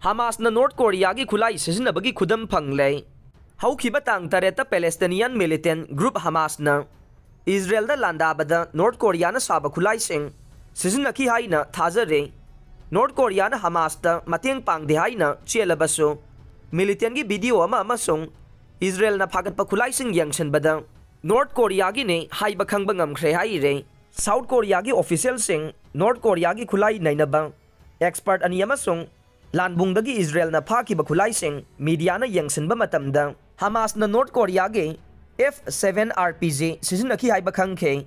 Hamasna North Korea gi khulai sisinabagi khudam phangle. Haukiba tang tareta Palestinian militant group Hamasna Israel da landabada North Korea na saba khulai sing sisinaki haina thajare. North Korea na Hamas da mateng pangde haina chelabaso militant gi video ama amasung Israel na phagat pa khulai sing yangchen bada North Korea gi ne haiba khangba ngamkhre hai re. South Korea gi official sing North Korea gi khulai nainaba expert ani amasung Lanbungdagi Israel na phaki ba khulai sing media na yangsin ba matamda Hamas na North Korea ge F7 RPG sisinaki haiba khangkhe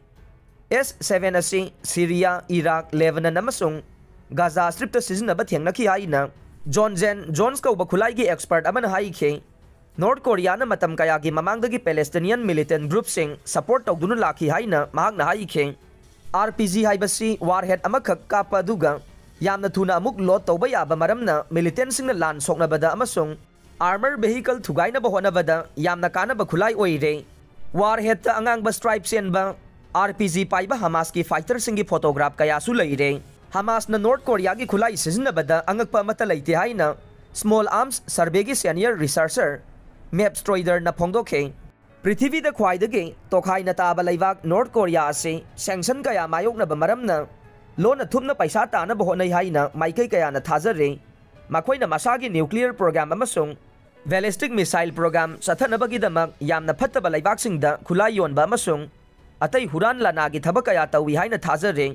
S7 asi Syria, Iraq, Lebanon amasung Gaza Strip ta sisinaba thengnaki haina Jones ko ba khulai gi expert aman hai khe North Korea na matam kaya gi mamangdagi Palestinian militant group sing support tawdunu lakhi haina mahak na hai khe RPG haibasi warhead amakhak kapa duga Yamna thuna amuk lot tawba yaba maramna militant sing na lan soknabada amasung armor vehicle thugaina ba honabada yamna kanaba khulai oire warhead ta angang ba stripe sen ba RPG paiba Hamas ki fighter singi photograph kaya su leire Hamas na North Korea gi khulai sisinabada angakpa mata leite haina small arms survey gi senior researcher Map Stroider na phongdokhe Prithvi da khwaidagi tokhai na taba leibak North Korea ase sanction kaya mayok na ba maramna Lona thumna paisa tana ba honai haina maikai kaya na thajare makhoi na masagi nuclear program amasung ballistic missile program sathanabagi damak yamna phattaba leibak singda khulai yon ba amasung atai huran lana gi thabak kaya tawi haina thajare